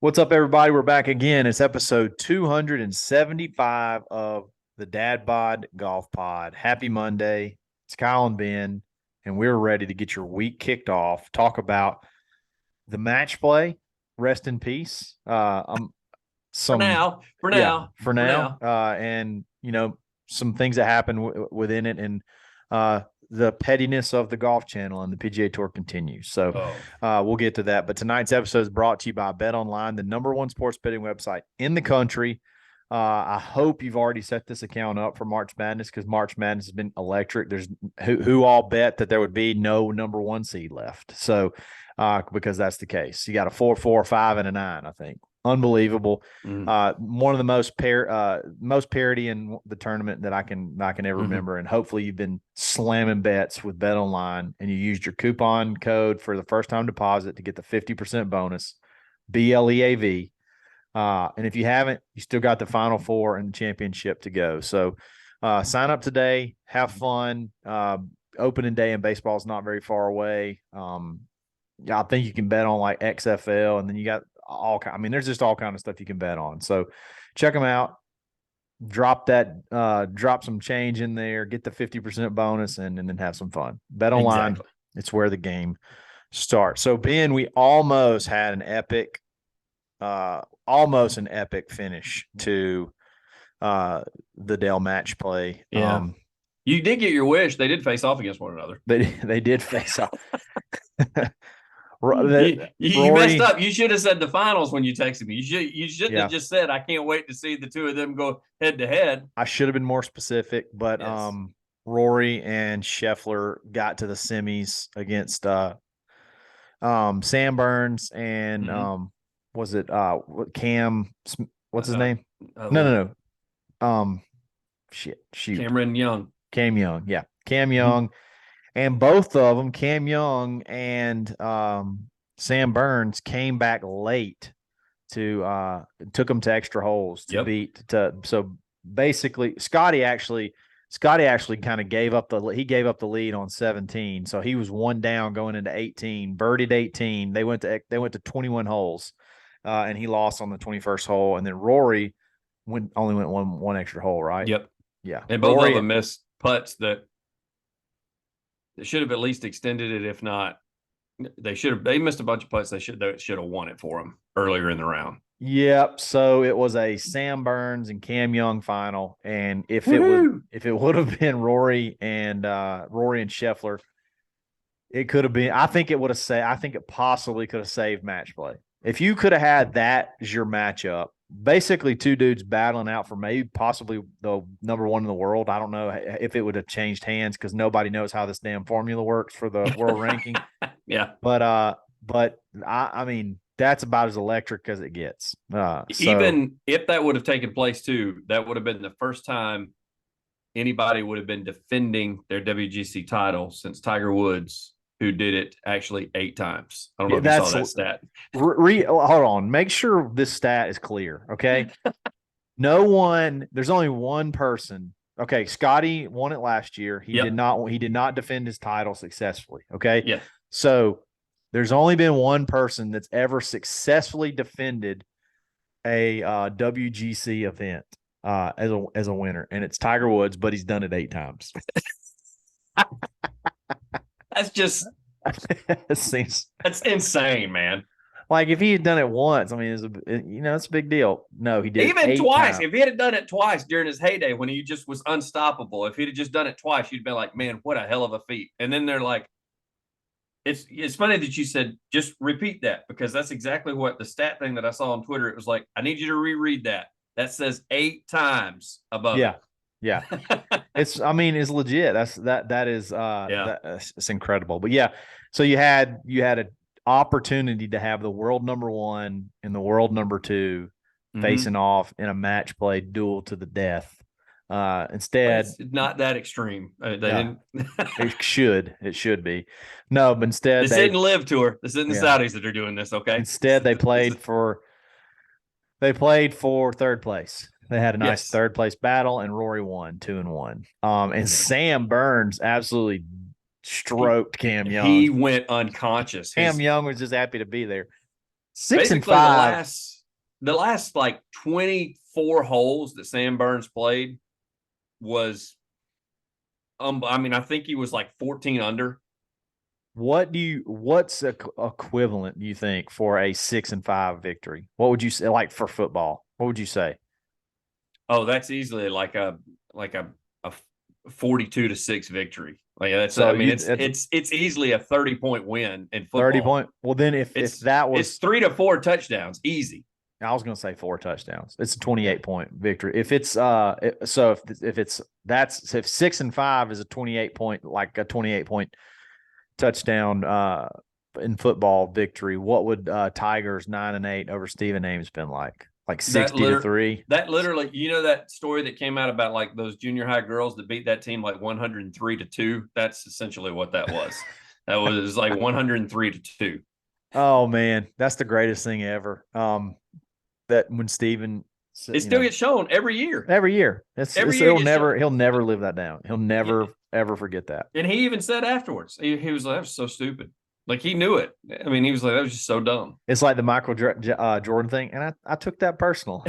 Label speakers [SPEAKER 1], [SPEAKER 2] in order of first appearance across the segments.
[SPEAKER 1] What's up, everybody? We're back again. It's episode 275 of the Dad Bod Golf Pod. Happy Monday. It's Kyle and Ben, and we're ready to get your week kicked off. Talk about the match play. Rest in peace.
[SPEAKER 2] For now,
[SPEAKER 1] for now. And some things that happen within it, and the pettiness of the golf channel and the PGA Tour continues. So we'll get to that. But tonight's episode is brought to you by Bet Online, the #1 sports betting website in the country. I hope you've already set this account up for March Madness, because March Madness has been electric. There's who all bet that there would be no #1 seed left. So because that's the case. You got a 4, 4, 5, and a 9, I think. Unbelievable. One of the most parity in the tournament that I can ever remember. And hopefully you've been slamming bets with Bet Online, and you used your coupon code for the first time deposit to get the 50% bonus, BLEAV. And if you haven't, you still got the Final Four and the championship to go. So sign up today, have fun. Opening day in baseball is not very far away. I think you can bet on like XFL, and then you got there's just all kind of stuff you can bet on. So check them out. Drop some change in there, get the 50% bonus, and then have some fun. Bet Online. Exactly. It's where the game starts. So Ben, we almost had an epic finish to the Dell Matchplay.
[SPEAKER 2] Yeah. You did get your wish. They did face off against one another.
[SPEAKER 1] They did face off.
[SPEAKER 2] You messed up. You should have said the finals when you texted me. You shouldn't have just said, I can't wait to see the two of them go head to head.
[SPEAKER 1] I should have been more specific, but yes. Rory and Scheffler got to the semis against Sam Burns and was it Cam? What's his name? No.
[SPEAKER 2] Cam
[SPEAKER 1] Young. Yeah. Cam Young. And both of them, Cam Young and Sam Burns, came back late to took them to extra holes to beat. So basically, Scotty actually kind of gave up the lead on 17. So he was one down going into 18. Birdied 18. They went to 21 holes, and he lost on the 21st hole. And then Rory only went one extra hole, right?
[SPEAKER 2] Yep.
[SPEAKER 1] Yeah.
[SPEAKER 2] And both of them missed putts that should have at least extended it. If not, they missed a bunch of putts. They should have won it for them earlier in the round.
[SPEAKER 1] Yep. So it was a Sam Burns and Cam Young final. And if it would have been Rory and Scheffler, it could have been, I think it possibly could have saved match play. If you could have had that as your matchup, basically two dudes battling out for maybe possibly the #1 in the world. I don't know if it would have changed hands, because nobody knows how this damn formula works for the world ranking.
[SPEAKER 2] Yeah.
[SPEAKER 1] But I mean, that's about as electric as it gets.
[SPEAKER 2] Even if that would have taken place too, that would have been the first time anybody would have been defending their WGC title since Tiger Woods, who did it actually 8 times. I don't know if you saw that stat.
[SPEAKER 1] Hold on. Make sure this stat is clear, okay? There's only one person. Okay, Scotty won it last year. He did not defend his title successfully, okay?
[SPEAKER 2] Yeah.
[SPEAKER 1] So there's only been one person that's ever successfully defended a WGC event as a winner, and it's Tiger Woods, but he's done it 8 times.
[SPEAKER 2] That's just that's insane, man.
[SPEAKER 1] Like, if he had done it once, I mean, it's a big deal. No, he did
[SPEAKER 2] even twice. If he had done it twice during his heyday when he just was unstoppable, if he'd have just done it twice, you'd be like, man, what a hell of a feat. And then they're like, it's funny that you said just repeat that, because that's exactly what the stat thing that I saw on Twitter. It was like, I need you to reread that. That says 8 times above.
[SPEAKER 1] Yeah. Yeah. It's legit. It's incredible. But yeah, so you had an opportunity to have the world #1 and the world #2 facing off in a match play duel to the death. Instead,
[SPEAKER 2] it's not that extreme. Didn't.
[SPEAKER 1] It should be. No, but instead
[SPEAKER 2] this isn't Live Tour. This isn't the Saudis that are doing this. Okay.
[SPEAKER 1] Instead, they played for third place. They had a nice third place battle, and Rory won 2-1. And Sam Burns absolutely stroked Cam Young.
[SPEAKER 2] He went unconscious.
[SPEAKER 1] Cam Young was just happy to be there. 6 and
[SPEAKER 2] Basically,
[SPEAKER 1] 5.
[SPEAKER 2] the last like 24 holes that Sam Burns played was, I mean, I think he was like 14 under.
[SPEAKER 1] What's equivalent, do you think, for a 6 and 5 victory? What would you say, like for football? What would you say?
[SPEAKER 2] Oh, that's easily like a 42-6 victory. Like that's,
[SPEAKER 1] So
[SPEAKER 2] I mean, it's easily a 30-point win in football.
[SPEAKER 1] 30-point. Well, then if that was,
[SPEAKER 2] it's 3 to 4 touchdowns, easy.
[SPEAKER 1] I was going to say 4 touchdowns. It's a 28-point victory. If it's if 6 and 5 is a 28-point, like a 28-point touchdown in football victory, what would Tigers 9 and 8 over Stephen Ames been like? Like 60-3.
[SPEAKER 2] That literally, you know, that story that came out about like those junior high girls that beat that team like 103-2. That's essentially what that was. That was like 103-2.
[SPEAKER 1] Oh man, that's the greatest thing ever. That when Stephen,
[SPEAKER 2] it still gets shown every year.
[SPEAKER 1] Every year. He'll never live that down. He'll never ever forget that.
[SPEAKER 2] And he even said afterwards, he was like, that was so stupid. Like he knew it. I mean, he was like, that was just so dumb.
[SPEAKER 1] It's like the Michael Jordan thing, and I took that personal.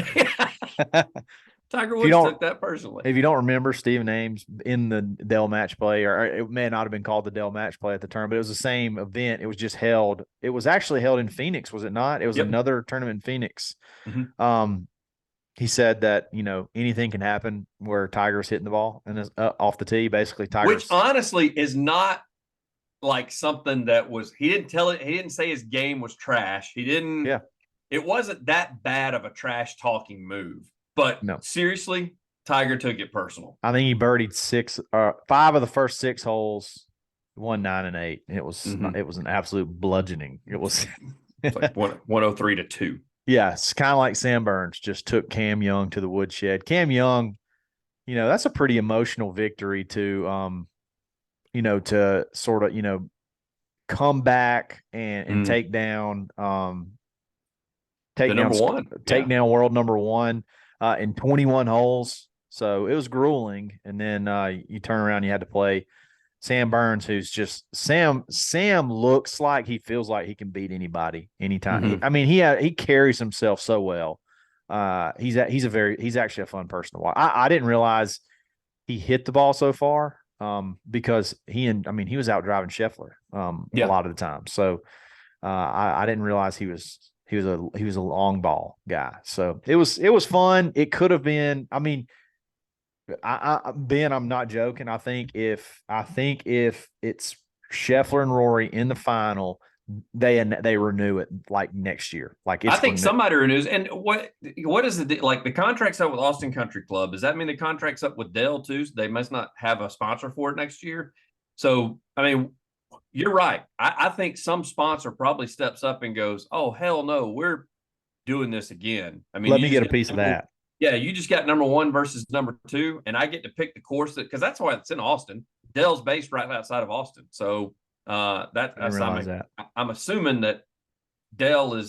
[SPEAKER 2] Tiger Woods took that personally.
[SPEAKER 1] If you don't remember Stephen Ames in the Dell Matchplay, or it may not have been called the Dell Matchplay at the time, but it was the same event. It was just held. It was actually held in Phoenix, was it not? It was another tournament in Phoenix. Mm-hmm. He said that, you know, anything can happen where Tiger's hitting the ball and off the tee, basically Tiger's.
[SPEAKER 2] Which honestly is not like something that was, he didn't say his game was trash. It wasn't that bad of a trash talking move, but no. Seriously, Tiger took it personal.
[SPEAKER 1] I think he birdied 5 of the first 6 holes, won 9 and 8. It was an absolute bludgeoning. It was
[SPEAKER 2] like 103-2.
[SPEAKER 1] Yeah, it's kind of like Sam Burns just took Cam Young to the woodshed. Cam Young, you know, that's a pretty emotional victory to, you know, to sort of, you know, come back and take down, take down world number 1 in 21 holes. So it was grueling. And then you turn around, you had to play Sam Burns, who's just Sam looks like he feels like he can beat anybody anytime. Mm-hmm. I mean, he carries himself so well. He's actually a fun person to watch. I didn't realize he hit the ball so far because he was out driving Scheffler a lot of the time. So I didn't realize he was a long ball guy. So it was fun. It could have been. I mean, Ben, I'm not joking. I think if it's Scheffler and Rory in the final, they renew it like next year. Like
[SPEAKER 2] I think somebody renews. And what is the contract's up with Austin Country Club? Does that mean the contract's up with Dell too? So they must not have a sponsor for it next year. So I mean, you're right. I think some sponsor probably steps up and goes, "Oh hell no, we're doing this again." I mean,
[SPEAKER 1] let me get a piece of that.
[SPEAKER 2] Yeah, you just got number 1 versus number 2, and I get to pick the course because that's why it's in Austin. Dell's based right outside of Austin, so I'm assuming that Dell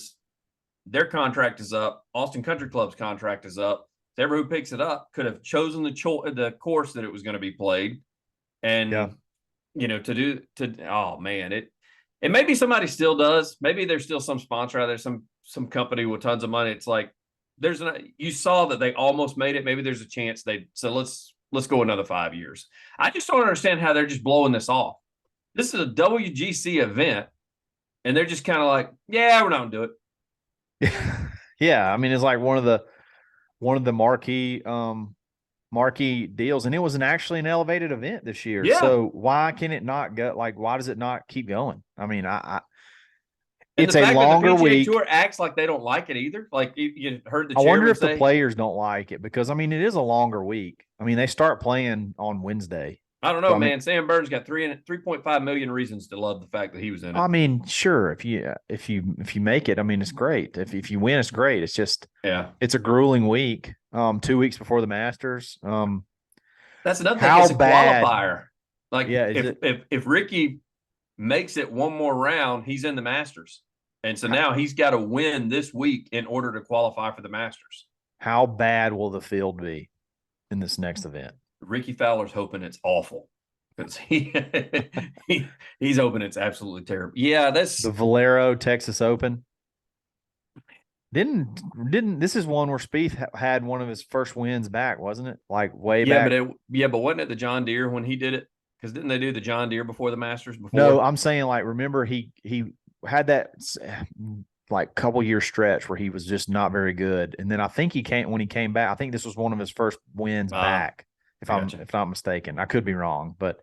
[SPEAKER 2] their contract is up. Austin Country Club's contract is up. So everyone who picks it up could have chosen the course that it was going to be played, and you know oh man, it maybe somebody still does. Maybe there's still some sponsor out there, some company with tons of money. It's like. You saw that they almost made it. Maybe there's a chance let's go another 5 years. I just don't understand how they're just blowing this off. This is a WGC event, and they're just kind of like, yeah, we're not gonna do
[SPEAKER 1] it. Yeah, I mean, it's like one of the marquee deals, and it was actually an elevated event this year. Yeah. So why can it not go? Like, why does it not keep going? I mean,
[SPEAKER 2] it's a longer week. The PGA Tour acts like they don't like it either. Like you heard the.
[SPEAKER 1] I wonder if the players don't like it because I mean it is a longer week. I mean they start playing on Wednesday.
[SPEAKER 2] I don't know, so, man. Sam Burns got 3.5 million reasons to love the fact that he was in it.
[SPEAKER 1] I mean, sure, if you make it, I mean it's great. If you win, it's great. It's just it's a grueling week. 2 weeks before the Masters.
[SPEAKER 2] That's another thing. It's a qualifier. Like if Ricky makes it one more round, he's in the Masters. And so now he's got to win this week in order to qualify for the Masters.
[SPEAKER 1] How bad will the field be in this next event?
[SPEAKER 2] Ricky Fowler's hoping it's awful because he's hoping it's absolutely terrible. Yeah, that's
[SPEAKER 1] the Valero Texas Open. Didn't this is one where Spieth had one of his first wins back, wasn't it? Like way
[SPEAKER 2] Yeah,
[SPEAKER 1] back.
[SPEAKER 2] but wasn't it the John Deere when he did it? Because didn't they do the John Deere before the Masters? Before?
[SPEAKER 1] No, I'm saying like remember he had that like couple year stretch where he was just not very good, and then I think when he came back. I think this was one of his first wins back. If I'm not mistaken, I could be wrong, but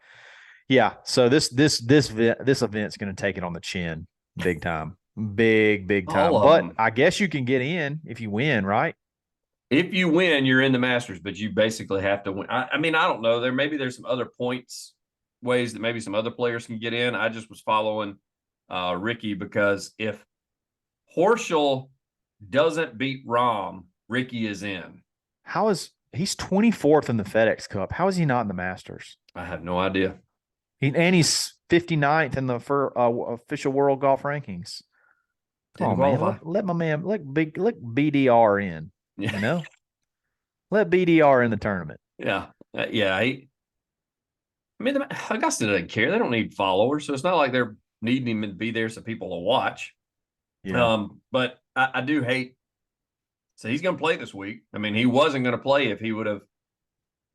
[SPEAKER 1] yeah. So this event's going to take it on the chin, big time, big time. But I guess you can get in if you win, right?
[SPEAKER 2] If you win, you're in the Masters, but you basically have to win. I mean, I don't know. There's some other points ways that maybe some other players can get in. I just was following Ricky because if Horschel doesn't beat Rahm, Ricky is in.
[SPEAKER 1] He's 24th in the FedEx Cup? How is he not in the Masters?
[SPEAKER 2] I have no idea.
[SPEAKER 1] He's 59th in the official world golf rankings. Come on, man. Let my man let BDR in. Yeah. You know, let BDR in the tournament.
[SPEAKER 2] Yeah, yeah. I mean, Augusta doesn't care. They don't need followers, so it's not like they're needing him to be there so people will watch. Yeah. But I do hate. So he's going to play this week. I mean, he wasn't going to play if he would have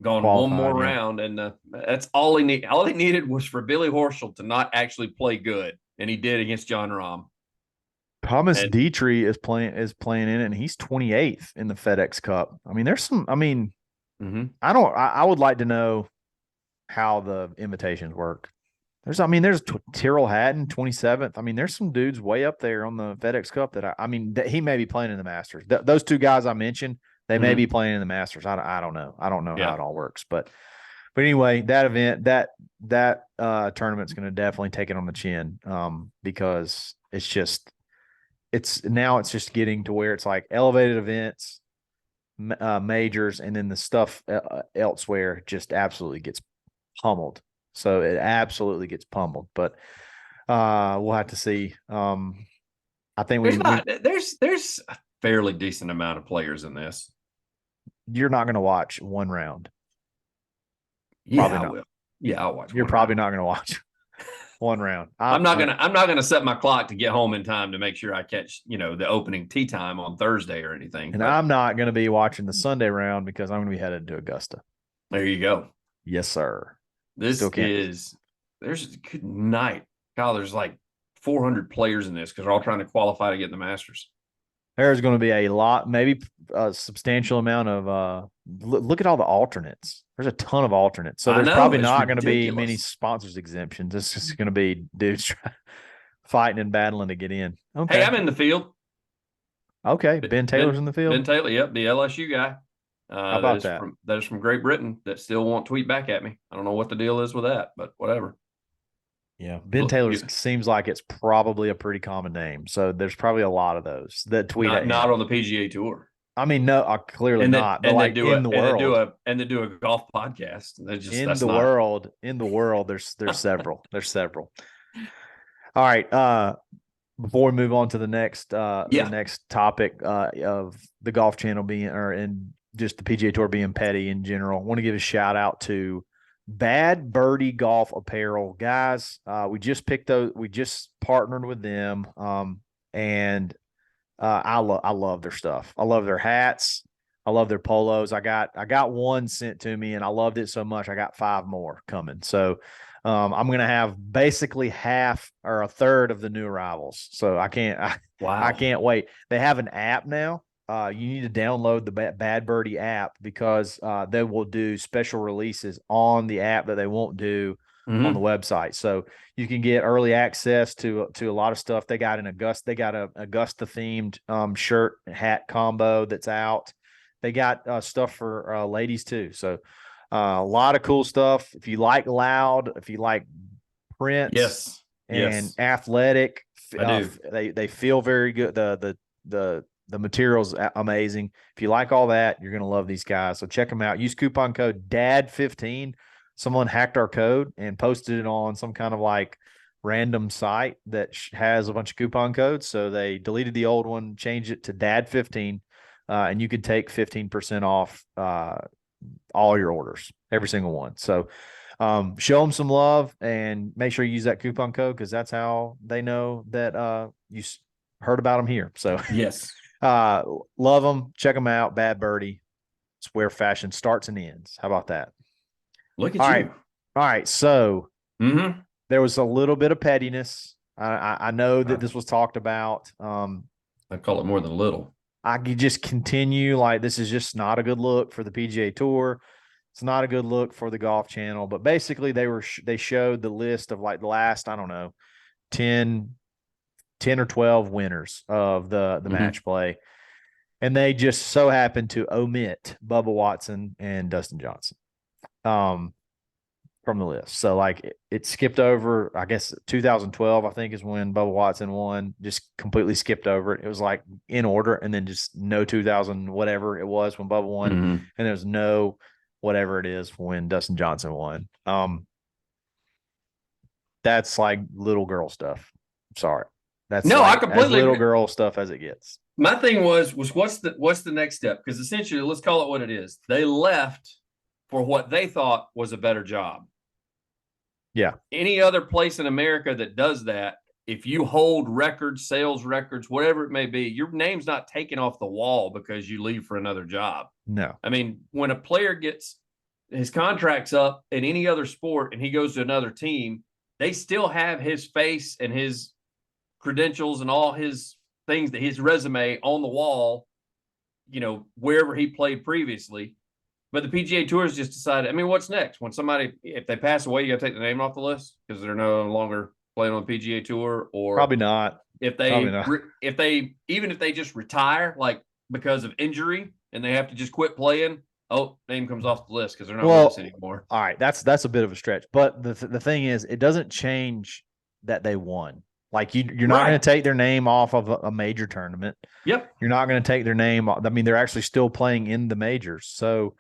[SPEAKER 2] gone one more round, and that's all he needed. All he needed was for Billy Horschel to not actually play good, and he did against John Rahm.
[SPEAKER 1] Thomas Dietrich is playing in it, and he's 28th in the FedEx Cup. I mean, there's some. I mean, I would like to know how the invitations work. There's Tyrrell Hatton, 27th. I mean, there's some dudes way up there on the FedEx Cup that he may be playing in the Masters. Those two guys I mentioned, they may be playing in the Masters. I don't know. I don't know how it all works, but anyway, that event, that tournament's going to definitely take it on the chin, because it's just getting to where it's like elevated events, majors, and then the stuff elsewhere just absolutely gets pummeled. So it absolutely gets pummeled, but we'll have to see. I think
[SPEAKER 2] there's a fairly decent amount of players in this.
[SPEAKER 1] You're not going to watch one round.
[SPEAKER 2] Yeah, probably not. I will. Yeah, I'll watch.
[SPEAKER 1] You're probably not going to watch one round.
[SPEAKER 2] I'm not gonna set my clock to get home in time to make sure I catch the opening tee time on Thursday or anything.
[SPEAKER 1] And I'm not going to be watching the Sunday round because I'm going to be headed to Augusta.
[SPEAKER 2] There you go.
[SPEAKER 1] Yes, sir.
[SPEAKER 2] There's good night. God, there's like 400 players in this because they're all trying to qualify to get in the Masters.
[SPEAKER 1] There's going to be a lot, maybe a substantial amount of look at all the alternates. There's a ton of alternates. So there's probably not going to be many sponsors exemptions. It's just going to be dudes fighting and battling to get in. Okay.
[SPEAKER 2] Hey, I'm in the field.
[SPEAKER 1] Okay. Ben Taylor's in the field.
[SPEAKER 2] Ben Taylor, yep, the LSU guy.
[SPEAKER 1] How about that?
[SPEAKER 2] That is from Great Britain that still won't tweet back at me. I don't know what the deal is with that, but whatever.
[SPEAKER 1] Yeah, Ben Taylor seems like it's probably a pretty common name. So there's probably a lot of those that tweet at him.
[SPEAKER 2] Not on the PGA Tour.
[SPEAKER 1] I mean, no, clearly not. But like in the world,
[SPEAKER 2] and they do a golf podcast.
[SPEAKER 1] In the world, there's several. There's several. All right. Before we move on to the next topic of the Golf Channel and just the PGA Tour being petty in general, I want to give a shout out to Bad Birdie Golf Apparel, guys. We just picked those. We just partnered with them, and I love their stuff. I love their hats. I love their polos. I got one sent to me, and I loved it so much I got 5 more coming. So I'm going to have basically half or a third of the new arrivals. So I can't wait. They have an app now. You need to download the Bad Birdie app because they will do special releases on the app that they won't do on the website. So you can get early access to a lot of stuff. They got a Augusta themed shirt and hat combo that's out. They got stuff for ladies too. So a lot of cool stuff. If you like loud, if you like prints and athletic,
[SPEAKER 2] I do.
[SPEAKER 1] They feel very good. The material's amazing. If you like all that, you're going to love these guys. So check them out. Use coupon code DAD15. Someone hacked our code and posted it on some kind of like random site that has a bunch of coupon codes. So they deleted the old one, changed it to DAD15, and you could take 15% off all your orders, every single one. So show them some love and make sure you use that coupon code because that's how they know that you heard about them here. So
[SPEAKER 2] yes.
[SPEAKER 1] Love them. Check them out. Bad Birdie. It's where fashion starts and ends. How about that?
[SPEAKER 2] Look at
[SPEAKER 1] All
[SPEAKER 2] you.
[SPEAKER 1] right. All right. So
[SPEAKER 2] Mm-hmm.
[SPEAKER 1] there was a little bit of pettiness. I know that this was talked about.
[SPEAKER 2] I call it more than a little.
[SPEAKER 1] I could just continue. Like, this is just not a good look for the PGA Tour. It's not a good look for the Golf Channel. But basically, they showed the list of like the last, I don't know, 10 or 12 winners of the match play. And they just so happened to omit Bubba Watson and Dustin Johnson from the list. So like it skipped over, I guess 2012, I think, is when Bubba Watson won, just completely skipped over it. It was like in order, and then just no 2000 whatever it was when Bubba won, and there's no whatever it is when Dustin Johnson won. That's like little girl stuff. Sorry. That's
[SPEAKER 2] no,
[SPEAKER 1] like
[SPEAKER 2] I completely
[SPEAKER 1] as little girl stuff as it gets.
[SPEAKER 2] My thing was what's the next step? Because essentially, let's call it what it is. They left for what they thought was a better job.
[SPEAKER 1] Yeah.
[SPEAKER 2] Any other place in America that does that, if you hold records, sales records, whatever it may be, your name's not taken off the wall because you leave for another job.
[SPEAKER 1] No.
[SPEAKER 2] I mean, when a player gets his contract's up in any other sport and he goes to another team, they still have his face and his credentials and all his things, that his resume on the wall, you know, wherever he played previously. But the PGA Tour has just decided, I mean, what's next? When somebody, if they pass away, you got to take the name off the list because they're no longer playing on the PGA Tour, or
[SPEAKER 1] probably not.
[SPEAKER 2] If they just retire, like because of injury, and they have to just quit playing, name comes off the list because they're not with us anymore.
[SPEAKER 1] All right, that's a bit of a stretch, but the thing is, it doesn't change that they won. Like you're not going to take their name off of a major tournament.
[SPEAKER 2] Yep.
[SPEAKER 1] You're not going to take their name. I mean, they're actually still playing in the majors. So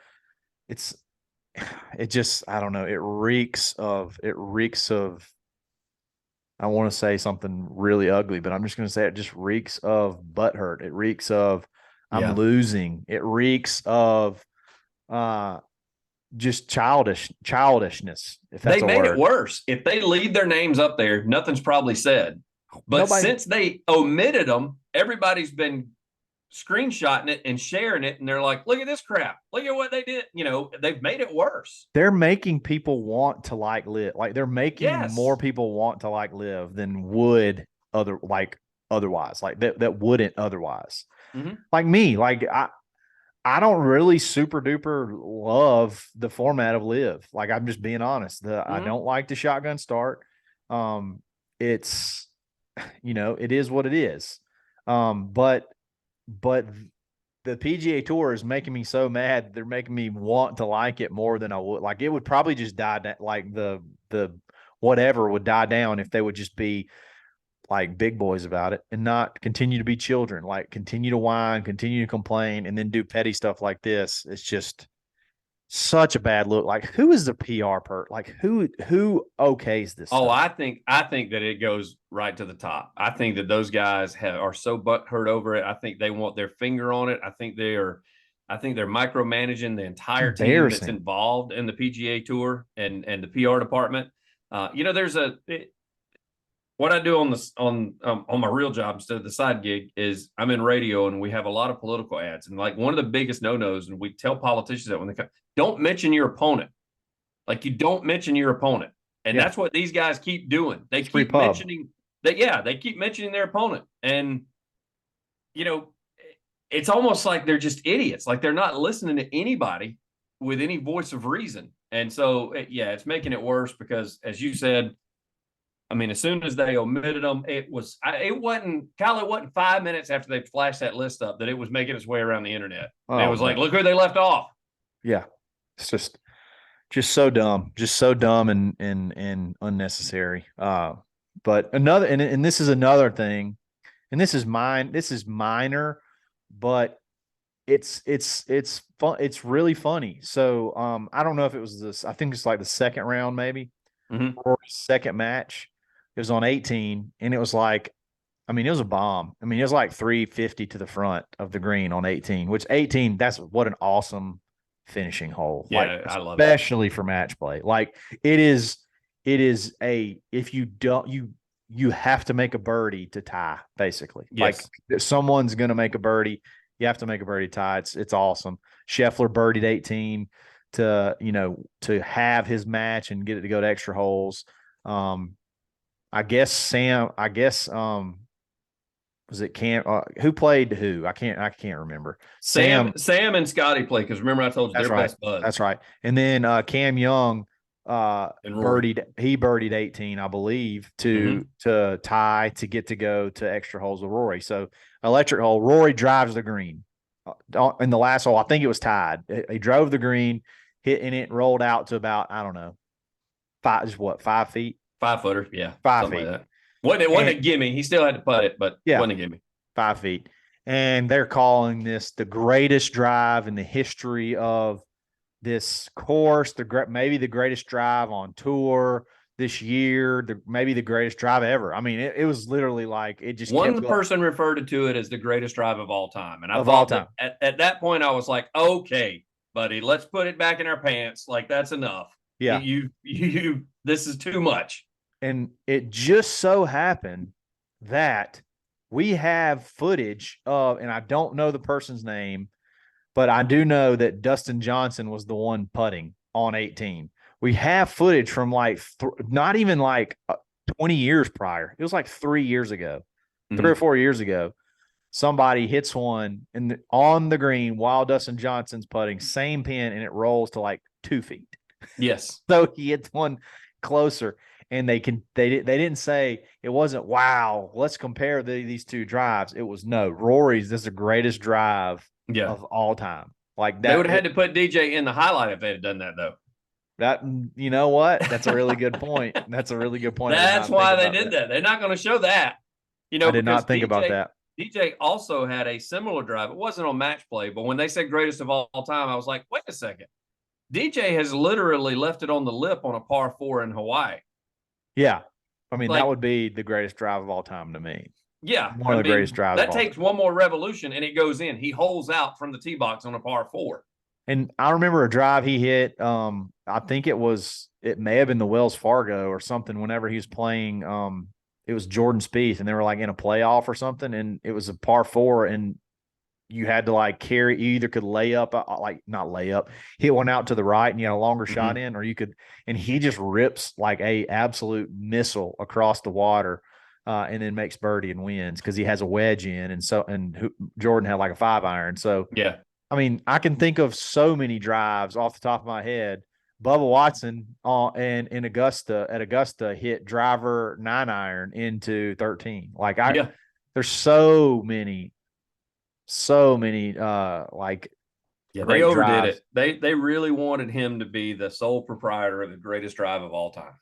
[SPEAKER 1] it just, I don't know. It reeks of, I want to say something really ugly, but I'm just going to say it just reeks of butthurt. It reeks of I'm losing. It reeks of just childishness. If that's
[SPEAKER 2] they made it worse. If they leave their names up there, nothing's probably said. But since they omitted them, everybody's been screenshotting it and sharing it, and they're like, look at this crap, look at what they did. You know, they've made it worse.
[SPEAKER 1] They're making people want to like live. Like they're making more people want to like live than would otherwise, like that wouldn't otherwise. Like me, like I don't really super duper love the format of live. Like, I'm just being honest. I don't like the shotgun start. It's, you know, it is what it is. But the PGA Tour is making me so mad. They're making me want to like it more than I would. Like, it would probably just die down. Like the whatever would die down if they would just be like big boys about it and not continue to be children, like continue to whine, continue to complain, and then do petty stuff like this. It's just such a bad look. Like, who is the PR like who okays this stuff?
[SPEAKER 2] I think that it goes right to the top. I think that those guys are so butthurt over it. I think they want their finger on it. I think they're micromanaging the entire team that's involved in the PGA Tour and the PR department. You know, what I do on my real job instead of the side gig is I'm in radio, and we have a lot of political ads. And like one of the biggest no-nos, and we tell politicians that when they come, don't mention your opponent. Like, you don't mention your opponent. And that's what these guys keep doing. They keep mentioning that. They keep mentioning their opponent. And, you know, it's almost like they're just idiots. Like, they're not listening to anybody with any voice of reason. And so, it's making it worse because, as you said, I mean, as soon as they omitted them, it wasn't 5 minutes after they flashed that list up that it was making its way around the internet. It was like, look who they left off.
[SPEAKER 1] Yeah. It's just so dumb, and unnecessary. But another, and this is another thing, and this is minor, but it's fun. It's really funny. So, I don't know if it was this, I think it's like the second round, maybe, or second match. It was on 18, and it was like, I mean, it was a bomb. I mean, it was like 350 to the front of the green on 18, which 18, that's what an awesome finishing hole.
[SPEAKER 2] Yeah,
[SPEAKER 1] like,
[SPEAKER 2] I love
[SPEAKER 1] especially for match play. Like, it is if you don't, you have to make a birdie to tie, basically.
[SPEAKER 2] Yes.
[SPEAKER 1] Like if someone's going to make a birdie, you have to make a birdie tie. It's awesome. Scheffler birdied 18 to, to have his match and get it to go to extra holes. I guess was it Cam? Who played who? I can't remember.
[SPEAKER 2] Sam and Scotty play, because remember I told you they're best buds.
[SPEAKER 1] That's right. And then Cam Young
[SPEAKER 2] and Rory.
[SPEAKER 1] birdied 18, I believe, to tie to get to go to extra holes with Rory. So electric hole. Rory drives the green in the last hole. I think it was tied. He drove the green, hit, and it rolled out to about, I don't know, 5 feet.
[SPEAKER 2] 5 footer, yeah,
[SPEAKER 1] 5 feet.
[SPEAKER 2] Like that. Wasn't a gimme. He still had to putt it, but wasn't a gimme.
[SPEAKER 1] 5 feet. And they're calling this the greatest drive in the history of this course, maybe the greatest drive on tour this year, maybe the greatest drive ever. I mean, it was literally like it just
[SPEAKER 2] one person referred to it as the greatest drive of all time. And I
[SPEAKER 1] of all time.
[SPEAKER 2] At that point, I was like, okay, buddy, let's put it back in our pants. Like, that's enough.
[SPEAKER 1] Yeah.
[SPEAKER 2] You this is too much.
[SPEAKER 1] And it just so happened that we have footage of, and I don't know the person's name, but I do know that Dustin Johnson was the one putting on 18. We have footage from like not even like 20 years prior. It was like 3 years ago, 3 or 4 years ago. Somebody hits one on the green while Dustin Johnson's putting, same pin, and it rolls to like 2 feet.
[SPEAKER 2] Yes.
[SPEAKER 1] So he hits one closer. And they didn't say it wasn't, wow, let's compare these two drives. It was, no, Rory's, this is the greatest drive of all time. Like that.
[SPEAKER 2] They would have had to put DJ in the highlight if they had done that, though.
[SPEAKER 1] That, you know what? That's a really good point. That's a really good point.
[SPEAKER 2] That's why they did that. They're not going to show that.
[SPEAKER 1] I did not think about that.
[SPEAKER 2] DJ also had a similar drive. It wasn't on match play, but when they said greatest of all time, I was like, wait a second. DJ has literally left it on the lip on a par 4 in Hawaii.
[SPEAKER 1] Yeah. I mean, that would be the greatest drive of all time to me.
[SPEAKER 2] Yeah.
[SPEAKER 1] One of the greatest drives.
[SPEAKER 2] That takes one more revolution and it goes in. He holes out from the tee box on a par 4.
[SPEAKER 1] And I remember a drive he hit. I think it may have been the Wells Fargo or something whenever he was playing. It was Jordan Spieth and they were like in a playoff or something. And it was a par 4 and you had to like carry, you either could not lay up, hit one out to the right and you had a longer shot in, or you could, and he just rips like a absolute missile across the water and then makes birdie and wins because he has a wedge in. And Jordan had like a 5-iron. So,
[SPEAKER 2] yeah,
[SPEAKER 1] I mean, I can think of so many drives off the top of my head. Bubba Watson in Augusta hit driver 9-iron into 13. Like there's so many
[SPEAKER 2] they overdid drives. It. They really wanted him to be the sole proprietor of the greatest drive of all time.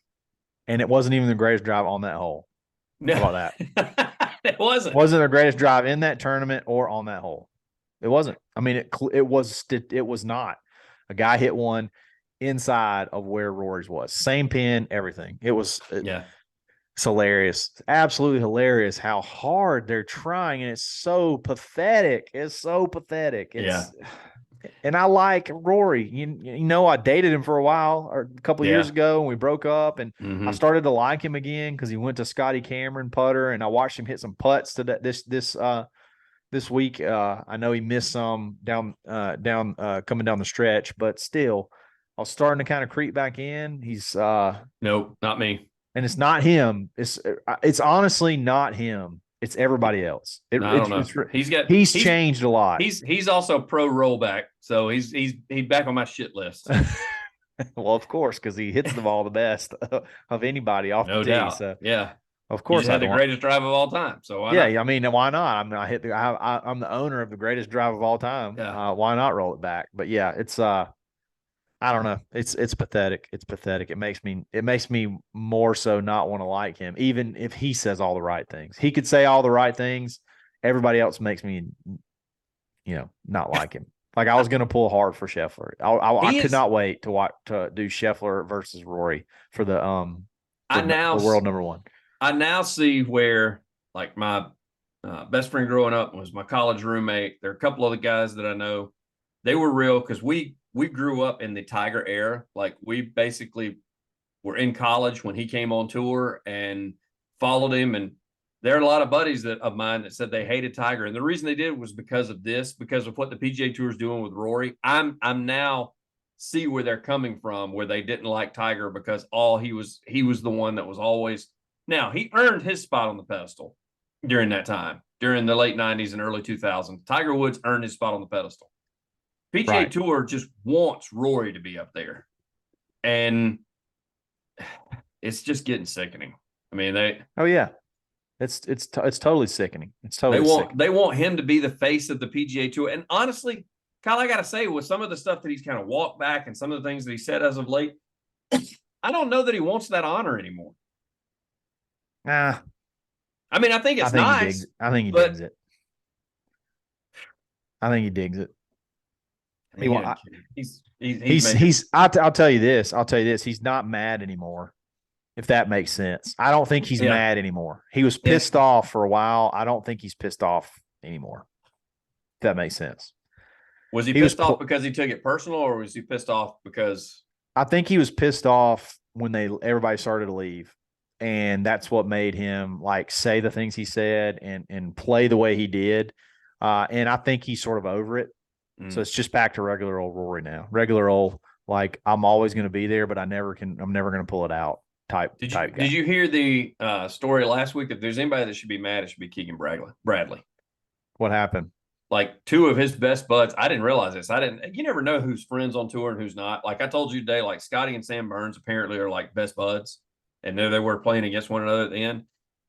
[SPEAKER 1] And it wasn't even the greatest drive on that hole.
[SPEAKER 2] No.
[SPEAKER 1] How about that?
[SPEAKER 2] It wasn't.
[SPEAKER 1] It wasn't the greatest drive in that tournament or on that hole. It wasn't. I mean, it was not. A guy hit one inside of where Rory's was. Same pin, everything. It was It's hilarious. It's absolutely hilarious how hard they're trying, and it's so pathetic. And I like Rory. You know, I dated him for a while, or a couple of years ago, and we broke up. And I started to like him again because he went to Scotty Cameron putter, and I watched him hit some putts to this week. I know he missed some down coming down the stretch, but still, I was starting to kind of creep back in. He's
[SPEAKER 2] nope, not me.
[SPEAKER 1] And it's not him. It's honestly not him. It's everybody else.
[SPEAKER 2] I don't know. He's
[SPEAKER 1] changed a lot.
[SPEAKER 2] He's also pro rollback, so he's back on my shit list.
[SPEAKER 1] Well, of course, because he hits the ball the best of anybody off the tee. So
[SPEAKER 2] yeah,
[SPEAKER 1] of course,
[SPEAKER 2] I had the greatest drive of all time. So why not?
[SPEAKER 1] I mean, why not? I'm the owner of the greatest drive of all time.
[SPEAKER 2] Yeah.
[SPEAKER 1] Why not roll it back? But yeah, it's I don't know. It's pathetic. It's pathetic. It makes me more so not want to like him, even if he says all the right things. He could say all the right things. Everybody else makes me, not like him. Like I was going to pull hard for Scheffler. I could not wait to do Scheffler versus Rory for the world number one.
[SPEAKER 2] I now see where like my best friend growing up was my college roommate. There are a couple of the guys that I know. They were real because we grew up in the Tiger era. Like we basically were in college when he came on tour, and followed him, and there are a lot of buddies of mine that said they hated Tiger, and the reason they did was because of this, because of what the PGA Tour is doing with Rory. I'm now see where they're coming from, where they didn't like Tiger because he was the one that was always. Now he earned his spot on the pedestal during that time, during the late 90s and early 2000s. Tiger Woods earned his spot on the pedestal. PGA Tour just wants Rory to be up there, and it's just getting sickening. I mean,
[SPEAKER 1] it's totally sickening. It's totally sickening.
[SPEAKER 2] They want him to be the face of the PGA Tour. And honestly, Kyle, I got to say, with some of the stuff that he's kind of walked back and some of the things that he said as of late, I don't know that he wants that honor anymore.
[SPEAKER 1] Nah.
[SPEAKER 2] I mean, I think it's nice.
[SPEAKER 1] I think he digs it. I think he digs it. I'll tell you this. He's not mad anymore. If that makes sense. I don't think he's mad anymore. He was pissed off for a while. I don't think he's pissed off anymore. If that makes sense.
[SPEAKER 2] Was he pissed off because he took it personal, or was he pissed off because?
[SPEAKER 1] I think he was pissed off when everybody started to leave. And that's what made him like say the things he said and play the way he did. And I think he's sort of over it. So it's just back to regular old Rory now. Regular old, like, I'm always going to be there, but I'm never going to pull it out. Type guy.
[SPEAKER 2] Did you hear the story last week? If there's anybody that should be mad, it should be Keegan Bradley.
[SPEAKER 1] What happened?
[SPEAKER 2] Like, two of his best buds. I didn't realize this. You never know who's friends on tour and who's not. Like I told you today, like Scotty and Sam Burns apparently are like best buds, and there they were playing against one another at the end.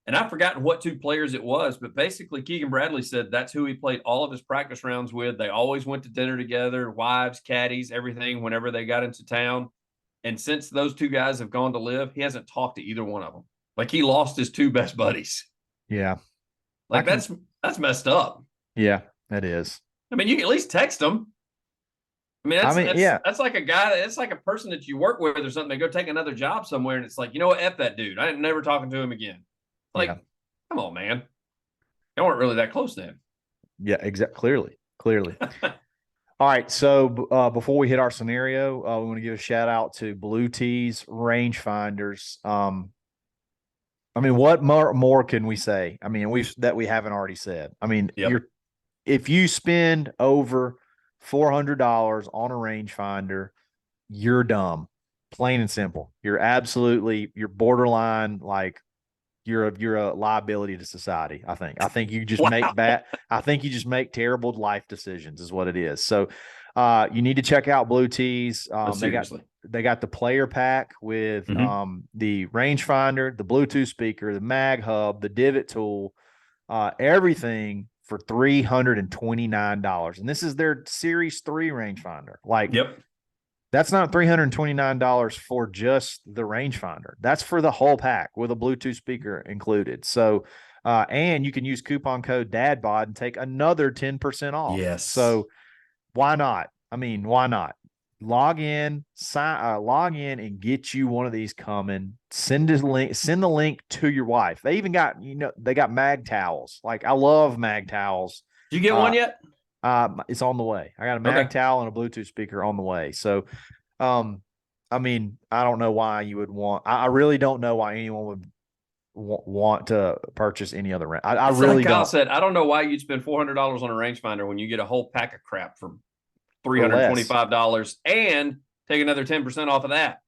[SPEAKER 2] And I've forgotten what two players it was, but basically Keegan Bradley said that's who he played all of his practice rounds with. They always went to dinner together, wives, caddies, everything, whenever they got into town. And since those two guys have gone to live, he hasn't talked to either one of them. Like, he lost his two best buddies.
[SPEAKER 1] Yeah.
[SPEAKER 2] Like, that's messed up.
[SPEAKER 1] Yeah, that is.
[SPEAKER 2] I mean, you can at least text them. I mean, that's like a guy, it's like a person that you work with or something. They go take another job somewhere, and it's like, you know what, F that dude. I ain't never talking to him again. Like, come on, man. They weren't really that close then.
[SPEAKER 1] Yeah, exactly. Clearly. All right, so before we hit our scenario, we want to give a shout out to Blue Tees rangefinders. I mean, what more can we say? I mean, we haven't already said. I mean, if you spend over $400 on a rangefinder, you're dumb, plain and simple. You're borderline, like, you're a liability to society. I think you just make terrible life decisions is what it is. So you need to check out Blue Tees. They got the player pack with the rangefinder, the Bluetooth speaker, the mag hub, the divot tool, everything for $329. And this is their Series 3 rangefinder. Like, that's not $329 for just the rangefinder. That's for the whole pack with a Bluetooth speaker included. So, and you can use coupon code DADBOD and take another 10% off.
[SPEAKER 2] Yes.
[SPEAKER 1] So why not? I mean, why not? Log in and get you one of these coming. Send the link to your wife. They even got, they got mag towels. Like, I love mag towels.
[SPEAKER 2] Did you get one yet?
[SPEAKER 1] It's on the way. I got a mag towel and a Bluetooth speaker on the way. So, I mean, I don't know why you would want. I really don't know why anyone would want to purchase any other rent. I really
[SPEAKER 2] like Kyle said, I don't know why you'd spend $400 on a rangefinder when you get a whole pack of crap for $325 and take another 10% off of that.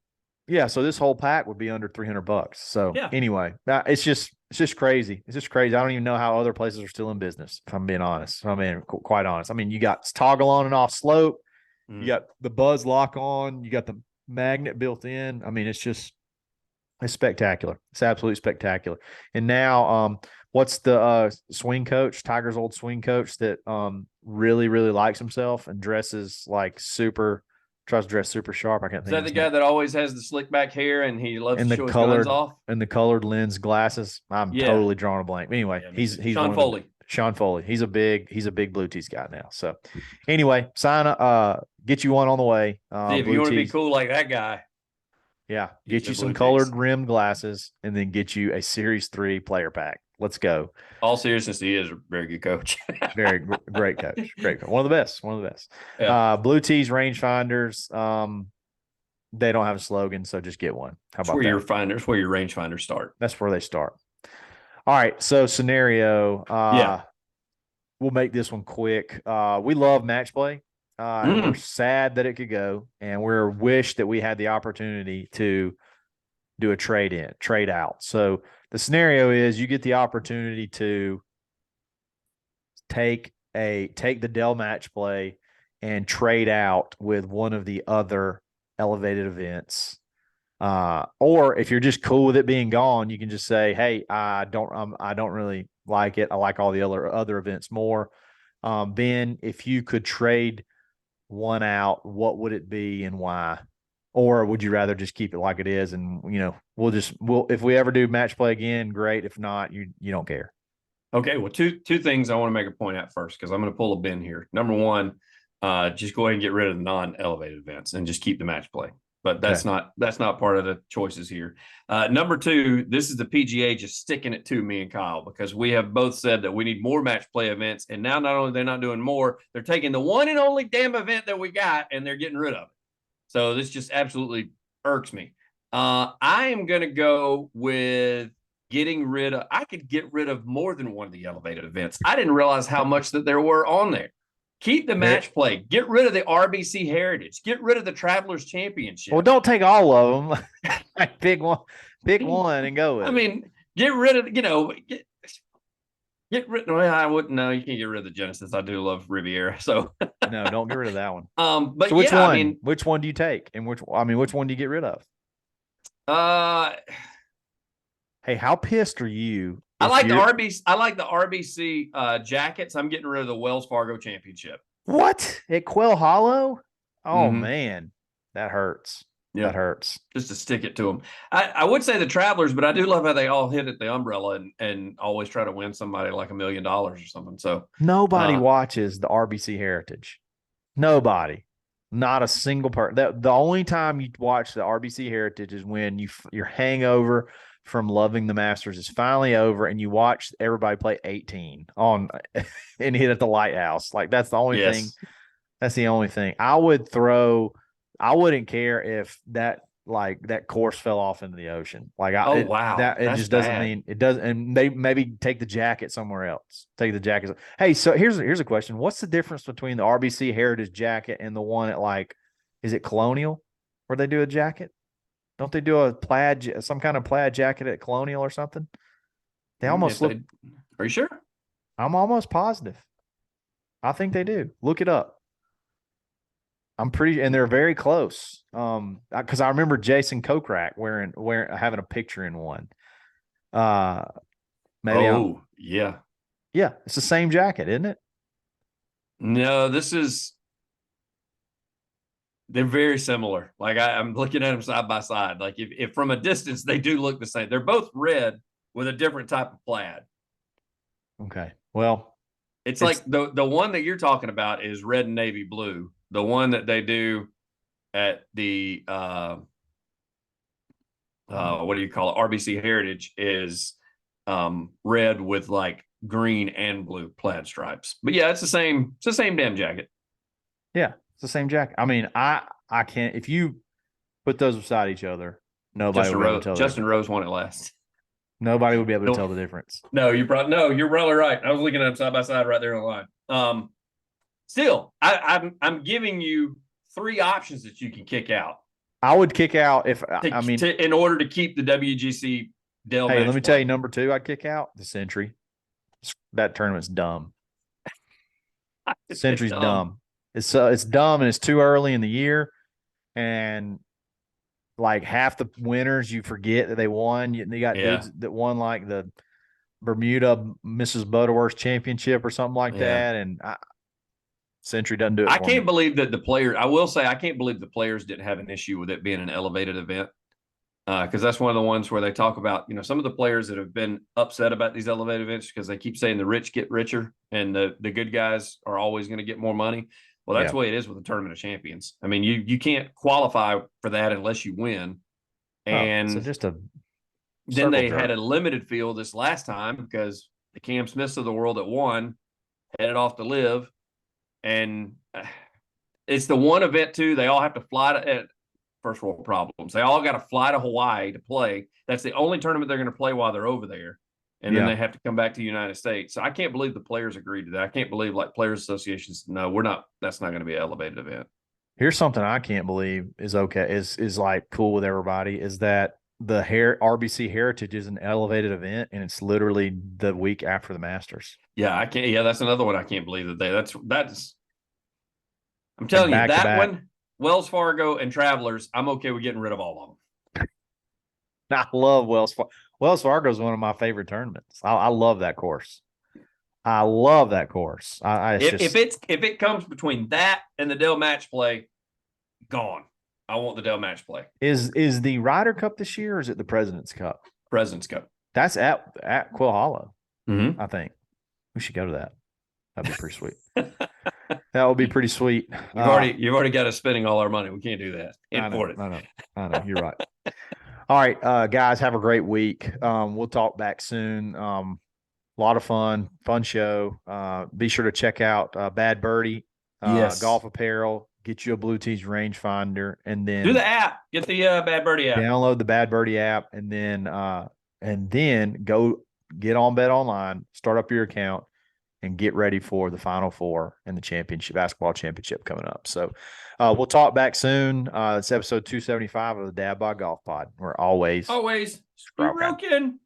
[SPEAKER 1] Yeah, so this whole pack would be under $300. So anyway, it's just crazy. It's just crazy. I don't even know how other places are still in business, if I'm being honest. I mean, quite honest. I mean, you got toggle on and off slope. You got the buzz lock on. You got the magnet built in. I mean, it's spectacular. It's absolutely spectacular. And now, what's the swing coach, Tiger's old swing coach that really, really likes himself and dresses like tries to dress super sharp. I can't think.
[SPEAKER 2] Is that the guy that always has the slick back hair and he loves to show his guns off?
[SPEAKER 1] And the colored lens glasses. I'm totally drawing a blank. Anyway, he's
[SPEAKER 2] Sean Foley.
[SPEAKER 1] Sean Foley. He's a big Blue Tees guy now. So anyway, sign up, get you one on the way.
[SPEAKER 2] If you want to be cool like that guy.
[SPEAKER 1] Yeah. Get you some colored rimmed glasses and then get you a Series 3 player pack. Let's go.
[SPEAKER 2] All seriousness, he is a very good coach.
[SPEAKER 1] Very great coach. Great coach. One of the best. Yeah. Blue Tees rangefinders. They don't have a slogan, so just get one. How about that?
[SPEAKER 2] Where your rangefinders start.
[SPEAKER 1] That's where they start. All right. So scenario,
[SPEAKER 2] Yeah.
[SPEAKER 1] we'll make this one quick. We love match play. And we're sad that it could go, and we're wish that we had the opportunity to do a trade out. So the scenario is you get the opportunity to take the Dell Matchplay and trade out with one of the other elevated events. Or if you're just cool with it being gone, you can just say, "Hey, I don't really like it. I like all the other events more." Ben, if you could trade one out, what would it be and why? Or would you rather just keep it like it is and we'll if we ever do match play again, great. If not, you don't care.
[SPEAKER 2] Okay, well, two things I want to make a point at first because I'm going to pull a bin here. Number one, just go ahead and get rid of the non-elevated events and just keep the match play. But that's not part of the choices here. Number two, this is the PGA just sticking it to me and Kyle because we have both said that we need more match play events, and now not only they're not doing more, they're taking the one and only damn event that we got and they're getting rid of it. So this just absolutely irks me. I am going to go with I could get rid of more than one of the elevated events. I didn't realize how much that there were on there. Keep the match play. Get rid of the RBC Heritage. Get rid of the Travelers Championship.
[SPEAKER 1] Well, don't take all of them. Pick one and go with
[SPEAKER 2] it. I mean, get rid of, get rid. Well, I wouldn't know. You can't get rid of the Genesis. I do love Riviera. So
[SPEAKER 1] no, don't get rid of that one.
[SPEAKER 2] But so which one? I mean,
[SPEAKER 1] which one do you take, and which one do you get rid of? Hey, how pissed are you?
[SPEAKER 2] I like the RBC jackets. I'm getting rid of the Wells Fargo Championship.
[SPEAKER 1] What? At Quail Hollow? Oh man, that hurts. Yep. That hurts.
[SPEAKER 2] Just to stick it to them. I would say the Travelers, but I do love how they all hit at the umbrella and always try to win somebody like $1 million or something. So
[SPEAKER 1] nobody watches the RBC Heritage. Nobody. Not a single person. The only time you watch the RBC Heritage is when your hangover from loving the Masters is finally over and you watch everybody play 18 on and hit at the Lighthouse. Like that's the only thing. That's the only thing. I wouldn't care if that course fell off into the ocean. It just doesn't mean it doesn't. And they maybe take the jacket somewhere else. Take the jacket. Hey, so here's a question. What's the difference between the RBC Heritage jacket and the one at is it Colonial where they do a jacket? Don't they do some kind of plaid jacket at Colonial or something? They almost look.
[SPEAKER 2] Are you sure?
[SPEAKER 1] I'm almost positive. I think they do. Look it up. And they're very close. Because I remember Jason Kokrak wearing having a picture in one. Yeah, it's the same jacket, isn't it?
[SPEAKER 2] No, they're very similar. Like I'm looking at them side by side. Like if from a distance they do look the same. They're both red with a different type of plaid.
[SPEAKER 1] Okay. Well,
[SPEAKER 2] it's like the one that you're talking about is red and navy blue. The one that they do at the what do you call it? RBC Heritage is red with like green and blue plaid stripes. But yeah, it's the same damn jacket.
[SPEAKER 1] Yeah, it's the same jacket. I mean, I can't if you put those beside each other, nobody would be able to tell.
[SPEAKER 2] Justin Rose won it last.
[SPEAKER 1] Nobody would be able to tell the difference.
[SPEAKER 2] No, you're probably right. I was looking at them side by side right there on the line. Still, I'm giving you 3 options that you can kick out.
[SPEAKER 1] I would kick out
[SPEAKER 2] in order to keep the WGC Dell.
[SPEAKER 1] Hey, let me tell you, number 2, I'd kick out the Century. That tournament's dumb. Century's dumb. It's dumb and it's too early in the year, and like half the winners you forget that they won. You got dudes that won like the Bermuda Mrs. Butterworth Championship or something like that, and Century doesn't do it.
[SPEAKER 2] I can't believe that the players. I will say I can't believe the players didn't have an issue with it being an elevated event, because that's one of the ones where they talk about some of the players that have been upset about these elevated events because they keep saying the rich get richer and the good guys are always going to get more money. Well, that's the way it is with the Tournament of Champions. I mean, you can't qualify for that unless you win. And then they had a limited field this last time because the Cam Smiths of the world that won headed off to live. And it's the one event too. They all have to fly to first world problems. They all got to fly to Hawaii to play. That's the only tournament they're going to play while they're over there. and then they have to come back to the United States. So I can't believe the players agreed to that. I can't believe like players associations. No, we're not. That's not going to be an elevated event.
[SPEAKER 1] Here's something I can't believe is okay. Is like cool with everybody is that the RBC Heritage is an elevated event, and it's literally the week after the Masters.
[SPEAKER 2] Yeah, I can't. Yeah, that's another one I can't believe that that's. I'm telling you that one. Wells Fargo and Travelers. I'm okay with getting rid of all of them.
[SPEAKER 1] I love Wells Fargo. Wells Fargo is one of my favorite tournaments. I love that course. I love that course.
[SPEAKER 2] If it comes between that and the Dell Matchplay, gone. I want the Dell Matchplay.
[SPEAKER 1] Is the Ryder Cup this year, or is it the President's Cup?
[SPEAKER 2] President's Cup.
[SPEAKER 1] That's at Quill Hollow.
[SPEAKER 2] Mm-hmm.
[SPEAKER 1] I think we should go to that. That'd be pretty sweet. That would be pretty sweet.
[SPEAKER 2] You've already got us spending all our money. We can't do that.
[SPEAKER 1] I know. You're right. All right, guys, have a great week. We'll talk back soon. A lot of fun show. Be sure to check out Bad Birdie, golf apparel. Get you a Blue Tees rangefinder, and then
[SPEAKER 2] do the app. Get the Bad Birdie app.
[SPEAKER 1] Download the Bad Birdie app, and then go get on Bet Online. Start up your account. And get ready for the Final Four and the basketball championship coming up. So we'll talk back soon. It's episode 275 of the Dad Bod Golf Pod. We're always
[SPEAKER 2] broken.